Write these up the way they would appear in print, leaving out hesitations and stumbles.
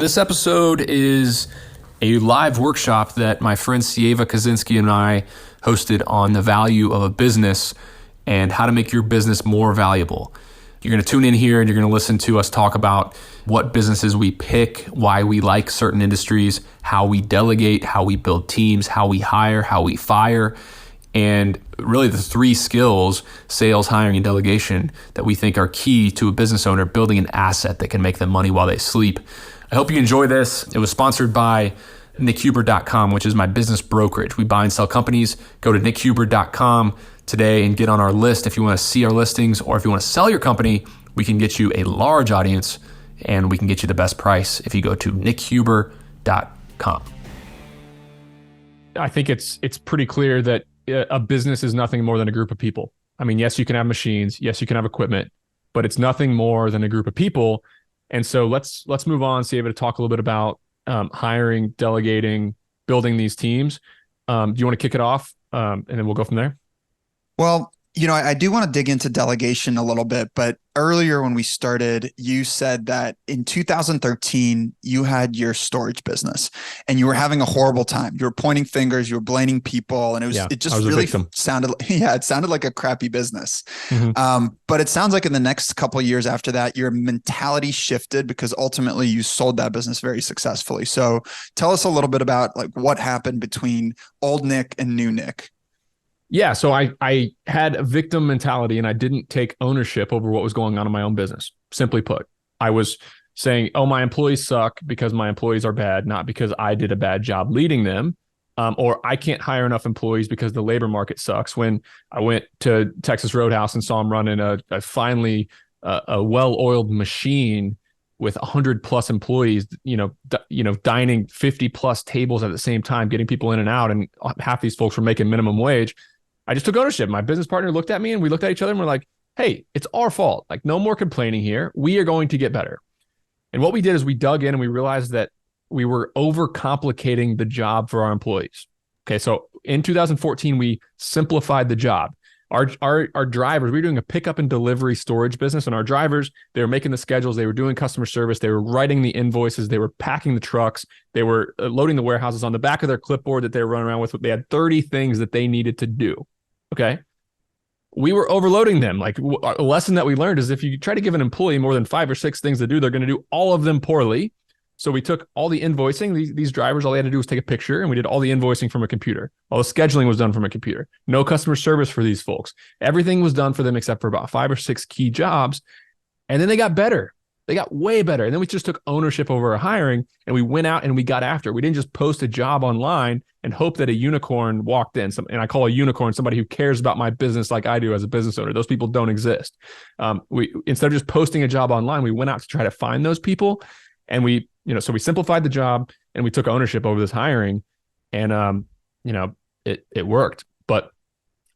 This episode is a live workshop that my friend Sieva Kozinsky and I hosted on the value of a business and how to make your business more valuable. You're going to tune in here and you're going to listen to us talk about what businesses we pick, why we like certain industries, how we delegate, how we build teams, how we hire, how we fire, and really the three skills, sales, hiring, and delegation, that we think are key to a business owner building an asset that can make them money while they sleep. I hope you enjoy this. It was sponsored by nickhuber.com, which is my business brokerage. We buy and sell companies. Go to nickhuber.com today and get on our list. If you want to see our listings or if you want to sell your company, we can get you a large audience and we can get you the best price if you go to nickhuber.com. I think it's pretty clear that a business is nothing more than a group of people. I mean, yes, you can have machines. Yes, you can have equipment, but it's nothing more than a group of people. And so let's move on, Sieva, to talk a little bit about hiring, delegating, building these teams. Do you want to kick it off and then we'll go from there? Well, I do want to dig into delegation a little bit, but earlier when we started, you said that in 2013, you had your storage business and you were having a horrible time. You were pointing fingers, you were blaming people, and it just really sounded like a crappy business. Mm-hmm. But it sounds like in the next couple of years after that, your mentality shifted because ultimately you sold that business very successfully. So tell us a little bit about what happened between old Nick and new Nick. Yeah, so I had a victim mentality and I didn't take ownership over what was going on in my own business. Simply put, I was saying, oh, my employees suck because my employees are bad, not because I did a bad job leading them, or I can't hire enough employees because the labor market sucks. When I went to Texas Roadhouse and saw them running a finally well-oiled machine with 100 plus employees, dining 50 plus tables at the same time, getting people in and out, and half these folks were making minimum wage. I just took ownership. My business partner looked at me and we looked at each other and we're like, hey, it's our fault. No more complaining here. We are going to get better. And what we did is we dug in and we realized that we were overcomplicating the job for our employees. Okay. So in 2014, we simplified the job. Our drivers, we were doing a pickup and delivery storage business, and our drivers, they were making the schedules, they were doing customer service, they were writing the invoices, they were packing the trucks, they were loading the warehouses. On the back of their clipboard that they were running around with, they had 30 things that they needed to do. Okay. We were overloading them. A lesson that we learned is if you try to give an employee more than 5 or 6 things to do, they're going to do all of them poorly. So we took all the invoicing. These drivers, all they had to do was take a picture, and we did all the invoicing from a computer. All the scheduling was done from a computer. No customer service for these folks. Everything was done for them except for about 5 or 6 key jobs. And then they got better. They got way better. And then we just took ownership over our hiring, and we went out and we got after it. We didn't just post a job online and hope that a unicorn walked in. And I call a unicorn somebody who cares about my business like I do as a business owner. Those people don't exist. We instead of just posting a job online, we went out to try to find those people. And so we simplified the job and we took ownership over this hiring, and it worked. But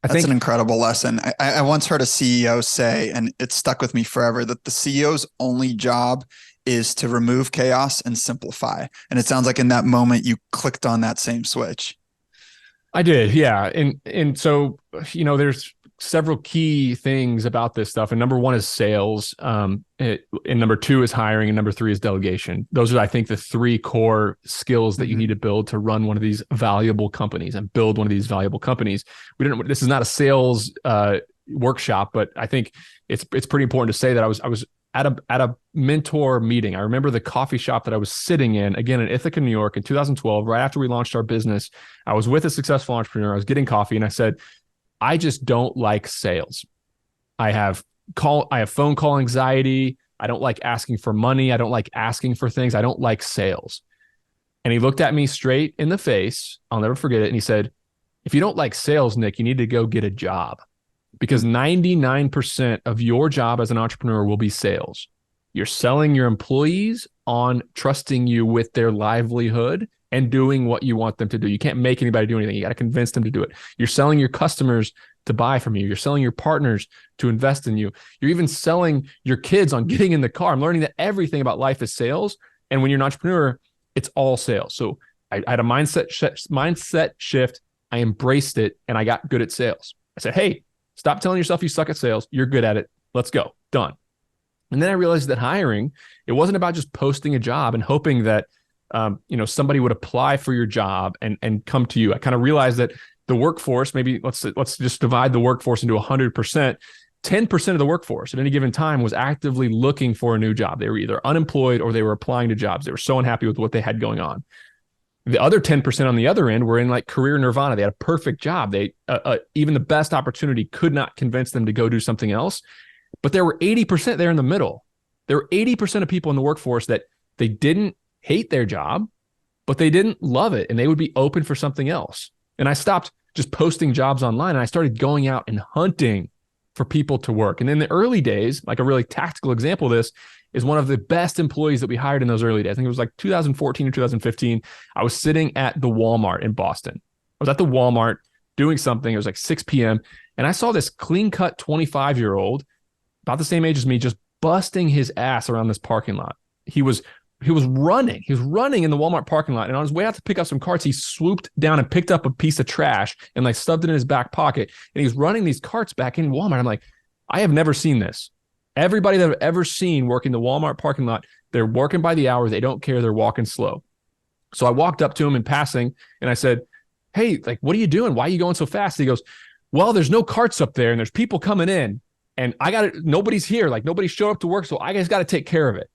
That's an incredible lesson. I once heard a CEO say, and it stuck with me forever, that the CEO's only job is to remove chaos and simplify. And it sounds like in that moment you clicked on that same switch. I did, yeah. And so, there's several key things about this stuff. And number one is sales. And number two is hiring. And number three is delegation. Those are, I think, the 3 core skills that you need to build to run one of these valuable companies and build one of these valuable companies. This is not a sales workshop, but I think it's pretty important to say that I was at a mentor meeting. I remember the coffee shop that I was sitting in, again, in Ithaca, New York in 2012, right after we launched our business. I was with a successful entrepreneur. I was getting coffee and I said, I just don't like sales. I have phone call anxiety. I don't like asking for money. I don't like asking for things. I don't like sales. And he looked at me straight in the face. I'll never forget it. And he said, if you don't like sales, Nick, you need to go get a job, because 99% of your job as an entrepreneur will be sales. You're selling your employees on trusting you with their livelihood and doing what you want them to do. You can't make anybody do anything. You got to convince them to do it. You're selling your customers to buy from you. You're selling your partners to invest in you. You're even selling your kids on getting in the car. I'm learning that everything about life is sales. And when you're an entrepreneur, it's all sales. So I had a mindset shift. I embraced it and I got good at sales. I said, hey, stop telling yourself you suck at sales. You're good at it. Let's go. Done. And then I realized that hiring, it wasn't about just posting a job and hoping that somebody would apply for your job and come to you. I kind of realized that the workforce, maybe let's just divide the workforce into 100%. 10% of the workforce at any given time was actively looking for a new job. They were either unemployed or they were applying to jobs. They were so unhappy with what they had going on. The other 10% on the other end were in like career nirvana. They had a perfect job. They even the best opportunity could not convince them to go do something else. But there were 80% there in the middle. There were 80% of people in the workforce that they didn't hate their job, but they didn't love it, and they would be open for something else. And I stopped just posting jobs online, and I started going out and hunting for people to work. And in the early days, like a really tactical example of this is one of the best employees that we hired in those early days. I think it was like 2014 or 2015. I was sitting at the Walmart in Boston. I was at the Walmart doing something. It was like 6 p.m. And I saw this clean-cut 25-year-old, about the same age as me, just busting his ass around this parking lot. He was running. He was running in the Walmart parking lot. And on his way out to pick up some carts, he swooped down and picked up a piece of trash and like stuffed it in his back pocket. And he was running these carts back in Walmart. I'm like, I have never seen this. Everybody that I've ever seen working the Walmart parking lot, they're working by the hour. They don't care. They're walking slow. So I walked up to him in passing and I said, hey, like, what are you doing? Why are you going so fast? He goes, well, there's no carts up there and there's people coming in and nobody's here. Like nobody showed up to work. So I just got to take care of it.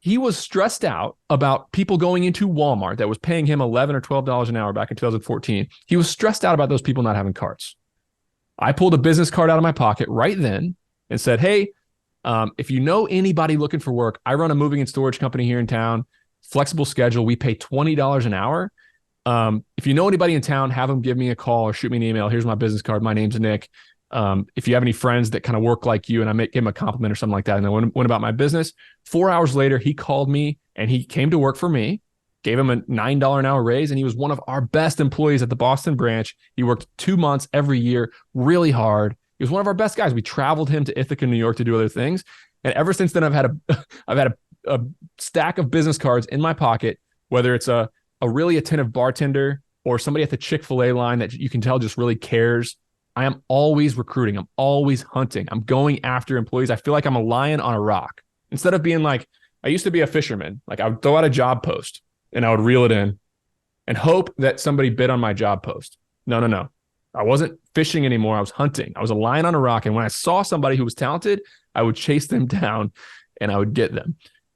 He was stressed out about people going into Walmart that was paying him $11 or $12 an hour back in 2014. He was stressed out about those people not having carts. I pulled a business card out of my pocket right then and said, hey, if you know anybody looking for work, I run a moving and storage company here in town, flexible schedule. We pay $20 an hour. If you know anybody in town, have them give me a call or shoot me an email. Here's my business card. My name's Nick. If you have any friends that kind of work like you, and I may give him a compliment or something like that. And I went about my business. 4 hours later, he called me and he came to work for me, gave him a $9 an hour raise. And he was one of our best employees at the Boston branch. He worked 2 months every year, really hard. He was one of our best guys. We traveled him to Ithaca, New York to do other things. And ever since then, I've had a stack of business cards in my pocket, whether it's a really attentive bartender or somebody at the Chick-fil-A line that you can tell just really cares. I am always recruiting. I'm always hunting. I'm going after employees. I feel like I'm a lion on a rock. Instead of being like, I used to be a fisherman. Like I would throw out a job post and I would reel it in and hope that somebody bid on my job post. No. I wasn't fishing anymore. I was hunting. I was a lion on a rock. And when I saw somebody who was talented, I would chase them down and I would get them.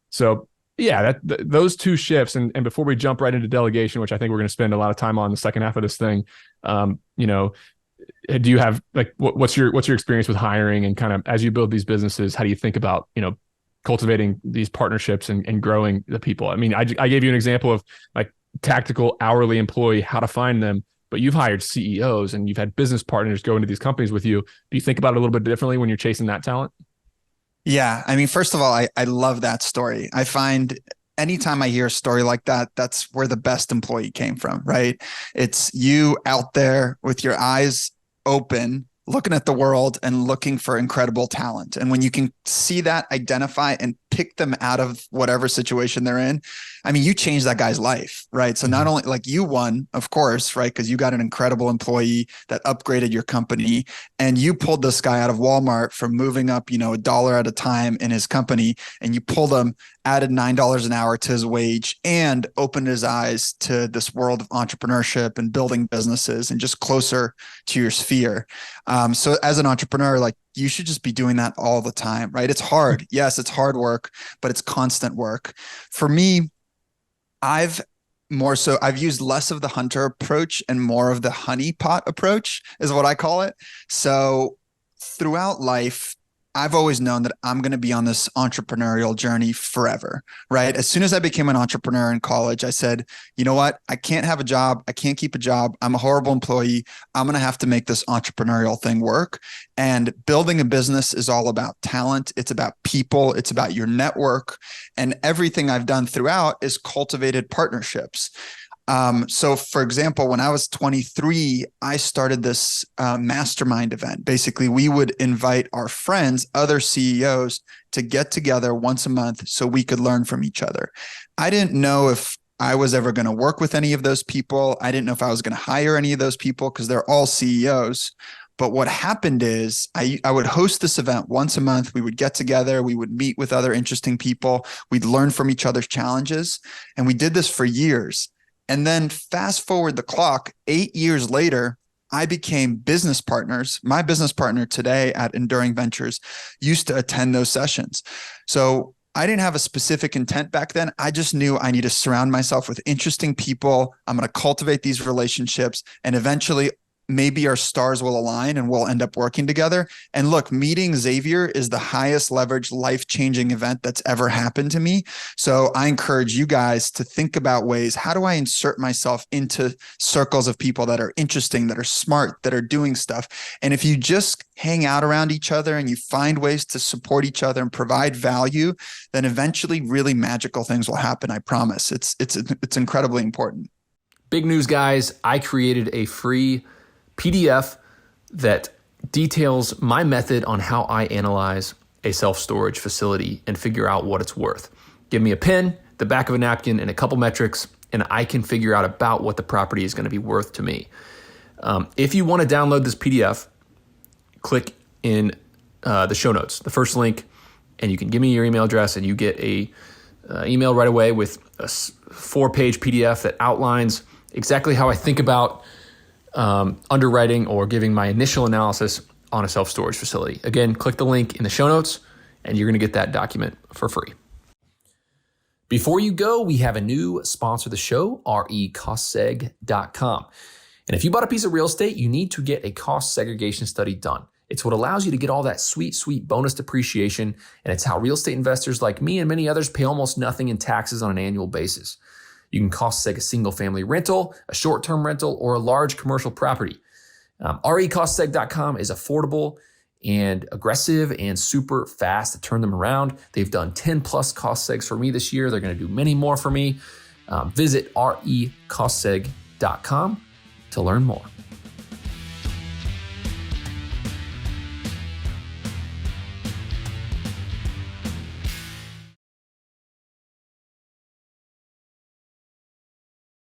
So yeah, those two shifts. And before we jump right into delegation, which I think we're going to spend a lot of time on the second half of this thing, do you have like, what's your experience with hiring and kind of as you build these businesses, how do you think about, cultivating these partnerships and growing the people? I mean, I gave you an example of like tactical hourly employee, how to find them, but you've hired CEOs and you've had business partners go into these companies with you. Do you think about it a little bit differently when you're chasing that talent? Yeah. I mean, first of all, I love that story. I find anytime I hear a story like that, that's where the best employee came from, right? It's you out there with your eyes open, looking at the world and looking for incredible talent. And when you can see that, identify and pick them out of whatever situation they're in, I mean, you change that guy's life, right? So not only like you won, of course, right? Because you got an incredible employee that upgraded your company and you pulled this guy out of Walmart from moving up, $1 at a time in his company, and you pulled him, added $9 an hour to his wage and opened his eyes to this world of entrepreneurship and building businesses and just closer to your sphere. So as an entrepreneur, like you should just be doing that all the time, right? It's hard. Yes, it's hard work, but it's constant work. For me, I've used less of the hunter approach and more of the honeypot approach is what I call it. So throughout life, I've always known that I'm going to be on this entrepreneurial journey forever, right? As soon as I became an entrepreneur in college, I said, you know what? I can't have a job. I can't keep a job. I'm a horrible employee. I'm going to have to make this entrepreneurial thing work. And building a business is all about talent. It's about people. It's about your network. And everything I've done throughout is cultivated partnerships. So for example, when I was 23, I started this mastermind event. Basically, we would invite our friends, other CEOs, to get together once a month so we could learn from each other. I didn't know if I was ever going to work with any of those people. I didn't know if I was going to hire any of those people because they're all CEOs. But what happened is I would host this event once a month. We would get together. We would meet with other interesting people. We'd learn from each other's challenges. And we did this for years. And then fast forward the clock, 8 years later, I became business partners. My business partner today at Enduring Ventures used to attend those sessions. So I didn't have a specific intent back then. I just knew I need to surround myself with interesting people. I'm going to cultivate these relationships, and eventually maybe our stars will align and we'll end up working together. And look, meeting Xavier is the highest leverage, life-changing event that's ever happened to me. So I encourage you guys to think about ways, how do I insert myself into circles of people that are interesting, that are smart, that are doing stuff? And if you just hang out around each other and you find ways to support each other and provide value, then eventually really magical things will happen. I promise. It's incredibly important. Big news, guys. I created a free PDF that details my method on how I analyze a self-storage facility and figure out what it's worth. Give me a pen, the back of a napkin, and a couple metrics, and I can figure out about what the property is going to be worth to me. If you want to download this PDF, click in the show notes, the first link, and you can give me your email address, and you get a email right away with a 4-page PDF that outlines exactly how I think about underwriting or giving my initial analysis on a self-storage facility. Again, click the link in the show notes and you're going to get that document for free. Before you go, we have a new sponsor of the show, recostseg.com. And if you bought a piece of real estate, you need to get a cost segregation study done. It's what allows you to get all that sweet, sweet bonus depreciation. And it's how real estate investors like me and many others pay almost nothing in taxes on an annual basis. You can cost seg a single family rental, a short-term rental, or a large commercial property. recostseg.com is affordable and aggressive and super fast to turn them around. They've done 10 plus cost segs for me this year. They're going to do many more for me. Visit recostseg.com to learn more.